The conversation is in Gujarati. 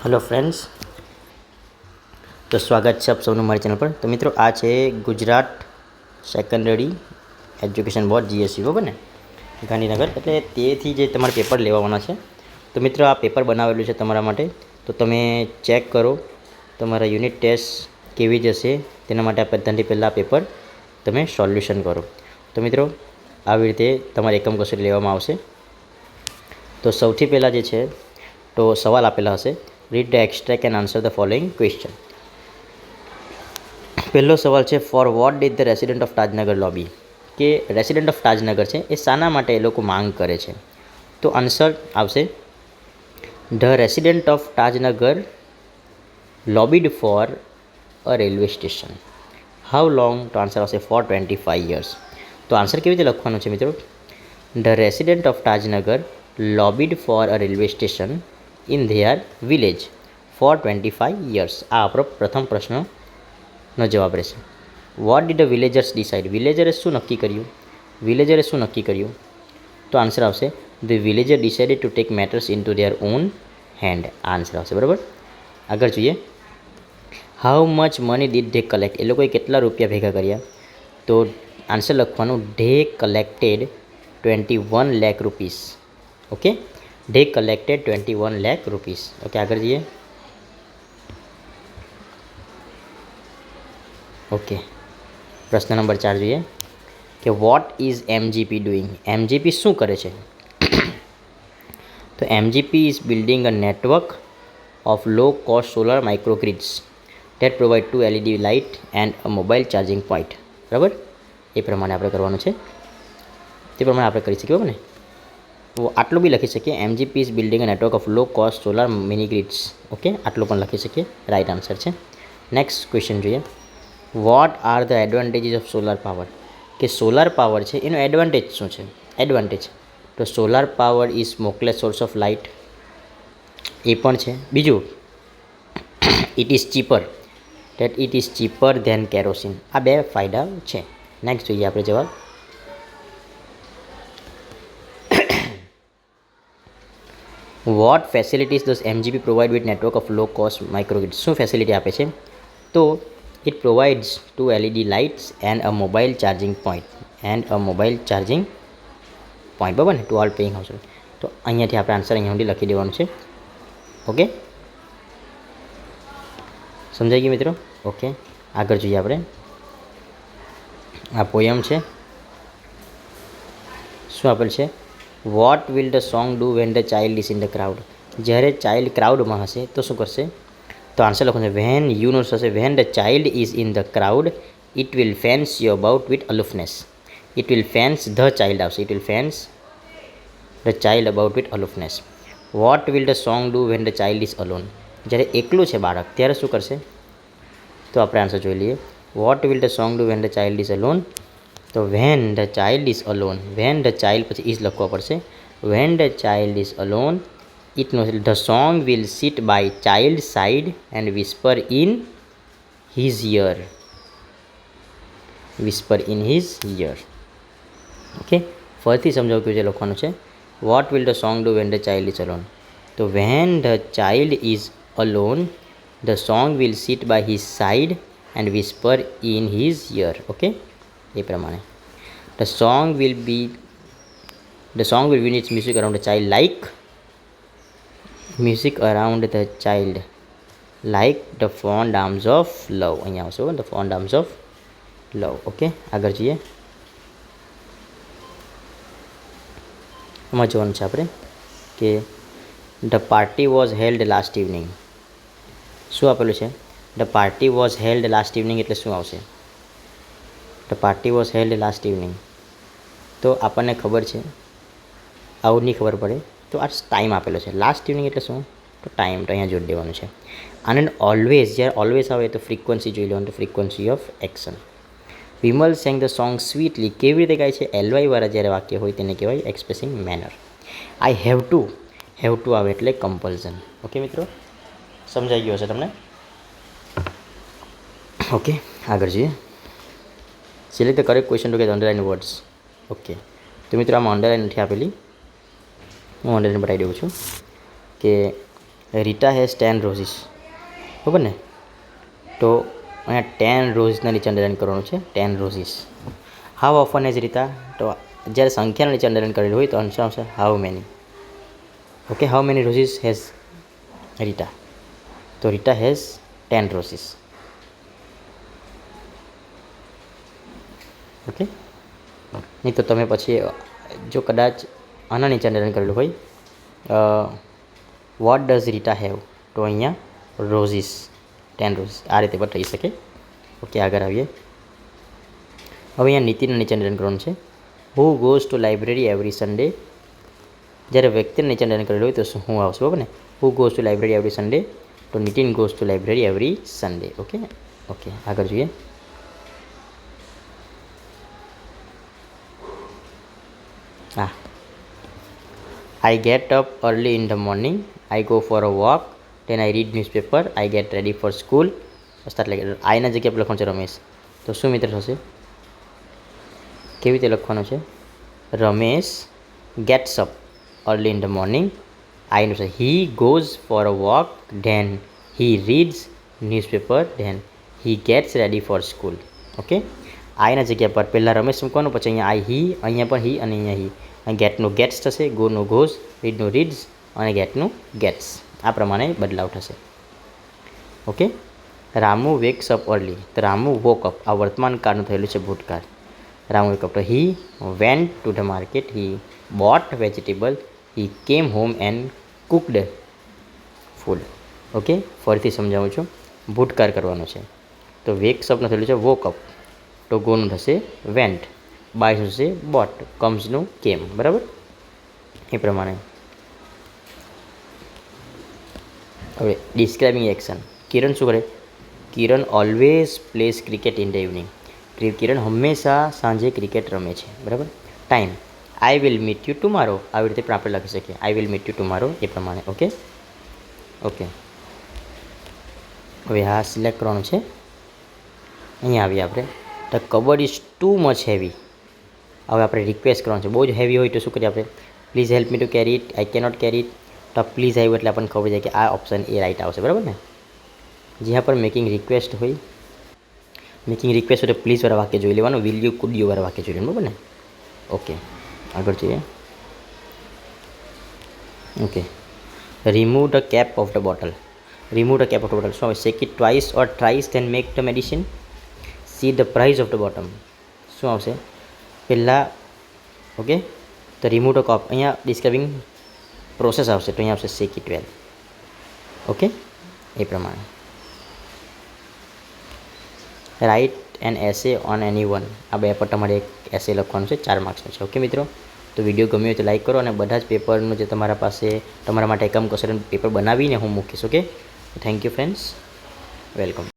હેલો ફ્રેન્ડ્સ, તો સ્વાગત છે આપ સૌનું મારી ચેનલ પર. તો મિત્રો, આ છે Gujarat secondary education board GSE, બરાબર ને, ગાંધીનગર. એટલે તેથી જે તમારે પેપર લેવાના છે. તો મિત્રો, આ પેપર બનાવેલું છે તમારા માટે. તો તમે ચેક કરો તમારા યુનિટ ટેસ્ટ કેવી જશે તેના માટે આ બધાથી પહેલાં પેપર તમે સોલ્યુશન કરો. તો મિત્રો, આવી રીતે તમારે એકમ કસોટી લેવામાં આવશે. તો સૌથી પહેલાં જે છે તો સવાલ આપેલા હશે. Read the extract and answer the following question. પહેલો સવાલ છે, for what did the resident of Tajnagar lobby, કે રેસિડન્ટ ઓફ તાજનગર છે એ શાના માટે એ લોકો માંગ કરે છે. તો આન્સર આવશે the resident of Tajnagar lobbied for a railway station. How long? તો આન્સર આવશે ફોર 25 years. તો આન્સર કેવી રીતે લખવાનું છે મિત્રો? The resident of Tajnagar lobbied for a railway station in their village for 25 years. આ આપણો પ્રથમ પ્રશ્નનો જવાબ રહેશે. What did the villagers decide? વિલેજરે શું નક્કી કર્યું? વિલેજરે શું નક્કી કર્યું? તો આન્સર આવશે the villager decided to take matters into their own hand. આ આન્સર આવશે, બરાબર. આગળ જોઈએ. How much money did they collect? એ લોકોએ કેટલા રૂપિયા ભેગા કર્યા? તો આન્સર લખવાનું they collected 21 lakh rupees. Okay, they collected 21 lakh rupees. Okay, આગળ જઈએ. ઓકે, પ્રશ્ન નંબર 4 જોઈએ કે what is MGP doing? MGP શું કરે છે? તો MGP is building a network of low cost solar માઇક્રોગ્રીડ્સ that provide 2 LED light and a mobile charging point. બરાબર, એ પ્રમાણે આપણે કરવાનું છે. તે પ્રમાણે આપણે કરી શકીએ, બરાબર ને. તો આટલું બી લખી શકીએ, MGP is building a network of low cost solar mini grids. Okay, આટલું પણ લખી શકીએ. રાઈટ આન્સર છે. નેક્સ્ટ ક્વેશ્ચન જોઈએ. What are the advantages of solar power? કે સોલાર પાવર છે એનો એડવાન્ટેજ શું છે? એડવાન્ટેજ તો solar power is smokeless source of light, એ પણ છે. બીજું, it is cheaper, that it is cheaper than kerosene. આ બે ફાયદા છે. નેક્સ્ટ જોઈએ આપણે જવાબ. What facilities does MGP provide with network of low cost microgrid? શું ફેસિલિટી આપે છે? તો it provides 2 LED lights and a mobile charging point. બરાબર ને, ટુ ઓલ પેઇંગ હાઉસહોલ્ડ. તો અહીંયાથી આપણે આન્સર અહીંયા સુધી લખી દેવાનું છે. ઓકે, સમજાઈ ગયું મિત્રો? ઓકે, આગળ જોઈએ આપણે. આ પોયમ છે. શું આપેલ છે? What will the song do when the child is in the crowd? જ્યારે ચાઇલ્ડ ક્રાઉડમાં હશે તો શું કરશે? તો આન્સર લખવાનું છે વેન યુનો હશે. When the child is in the crowd it will fence you about with aloofness. It will fence the child આવશે. It will fence the child about with aloofness. What will the song do when the child is alone? જ્યારે એકલું છે બાળક ત્યારે શું કરશે? તો આપણે આન્સર જોઈ લઈએ. What will the song do when the child is alone? તો when the child is alone, when the child પછી ઇઝ લખવા પડશે. When the child is alone it no the song will sit by child side and whisper in his ear. Whisper in his ear. Okay, ફરીથી સમજાવું કેવું છે લખવાનું છે. What will the song do when the child is alone? તો when the child is alone the song will sit by his side and whisper in his ear. Okay, એ પ્રમાણે the song will win its music around the child like the fond arms of love. અહીંયા આવશે the fond arms of love. Okay, આગળ જઈએ. આમાં જોવાનું છે આપણે કે the party was held last evening. શું આપેલું છે? The party was held last evening એટલે શું આવશે? The party was held last evening. તો આપણને ખબર છે, આવું નહીં ખબર પડે તો આ ટાઈમ આપેલો છે. લાસ્ટ ઇવનિંગ એટલે શું? તો ટાઈમ. તો અહીંયા જોડી દેવાનું છે. અને ઓલવેઝ, જ્યારે ઓલવેઝ આવે તો ફ્રિકવન્સી જોઈ લેવાનું. તો frequency of action. Vimal sang the song સ્વીટલી. કેવી રીતે ગાય છે? LY વાળા જ્યારે વાક્ય હોય તેને કહેવાય expressing manner. I have to આવે એટલે કમ્પલ્ઝન. ઓકે મિત્રો, સમજાઈ ગયો હશે તમને? ઓકે, આગળ જોઈએ. Select the correct question two gate underline words. Okay, તો મિત્રો આમાં અંડરલાઇન નથી આપેલી, હું અંડરલાઇન બતાવી દઉં છું કે રીટા હેઝ 10 રોઝીસ, બરાબર ને? તો અહીંયા 10 રોઝના નીચે અંડરલાઇન કરવાનું છે, 10 roses. How often has Rita, તો જ્યારે સંખ્યાના નીચે અંડરલાઇન કરેલું હોય તો આન્સર આવશે how many. Okay, how many roses has Rita, તો રીટા હેઝ 10 રોઝીસ. ઓકે, નહીં તો તમે પછી જો કદાચ આના નીચે અંડરલાઇન કરેલું હોય વોટ ડઝ રીટા હેવ, તો અહીંયા રોઝીસ 10 રોઝીસ આ રીતે પણ થઈ શકે. ઓકે, આગળ આવીએ. હવે અહીંયા નીતિના નીચે અંડરલાઇન કરવાનું છે. Who goes to library every Sunday, જ્યારે વ્યક્તિને નીચે અંડરલાઇન કરેલું હોય તો શું આવશે, બરાબર ને? Who goes to library every Sunday, તો Nitin goes to library every Sunday. Okay, okay, આગળ જોઈએ. હા, I get up early in the morning, I go for a walk, then I read newspaper, I get ready for school. Start લાગે આઈના જગ્યા પર લખવાનું છે રમેશ, તો શું મિત્ર થશે? કેવી રીતે લખવાનું છે? Ramesh gets up early in the morning, આઈનું છે he goes for a walk, then he reads newspaper, then he gets ready for school. Okay, આઈના જગ્યા પર પહેલાં રમેશ મૂકવાનું, પછી અહીંયા આઈ હી, અહીંયા પણ હી અને અહીંયા હી. ગેટનું ગેટ્સ થશે, ગોનું ગોઝ, રીડનું રીડ્સ અને ગેટનું ગેટ્સ. આ પ્રમાણે બદલાવ થશે. Okay, Ramu wax up early, તો રામુ વોક અપ, આ વર્તમાન કાળનું થયેલું છે, ભૂતકાળ. રામુ વેક અપ, તો he went to the market, he bought vegetable, he came home and cooked food. Okay, ફરીથી સમજાવું છું, ભૂતકાળ કરવાનું છે. તો વેક્સ અપનું થયેલું છે વોક અપ, તો ગોનું થશે વેન્ટ, બાયનું થશે બોટ, કમ્સનું કેમ, બરાબર? એ પ્રમાણે. હવે ડિસ્ક્રાઇબિંગ એક્શન. કિરણ શું કરે? Kiran always plays cricket in the evening, Kiran હંમેશા સાંજે ક્રિકેટ રમે છે, બરાબર? Time, I will meet you tomorrow, આવી રીતે પણ આપણે લખી શકીએ, I will meet you tomorrow, એ પ્રમાણે. Okay, okay. હવે આ સિલેક્ટ કરવાનું છે. અહીંયા આવીએ આપણે. The cupboard is too much heavy, હવે આપણે રિક્વેસ્ટ કરવાનું છે. બહુ જ હેવી હોય તો શું કરીએ આપણે? Please help me to carry it, I cannot carry it. તો પ્લીઝ આવ્યું એટલે આપણને ખબર જાય કે આ ઓપ્શન એ રાઈટ આવશે, બરાબર ને? જ્યાં પણ મેકિંગ રિક્વેસ્ટ હોય, મેકિંગ રિક્વેસ્ટ હોય તો પ્લીઝવાળા વાક્ય જોઈ લેવાનું, વિલ યુ કુડ યુ વાળા વાક્ય જોઈ લેવાનું, બરાબર ને? ઓકે, આગળ જોઈએ. Okay, remove the cap of the bottle, remove the cap of the bottle શું આવે? Shake it twice or thrice then make the medicine, see the price of the bottom, શું આવશે પહેલાં? ઓકે, તો રિમૂવ ધ કપ, અહીંયા ડિસ્ક્રાઇબિંગ પ્રોસેસ આવશે, તો અહીંયા આવશે શેક ઇટ વેલ. ઓકે, એ પ્રમાણે. Write an essay on any one, આ બે પર તમારે એક એસે લખવાનું છે, 4 માર્ક્સનું છે. ઓકે મિત્રો, તો વિડીયો ગમ્યો હોય તો લાઈક કરો, અને બધા જ પેપરનું જે તમારા પાસે તમારા માટે એકમ કસરત પેપર બનાવીને હું મૂકીશ. Okay, thank you friends, welcome.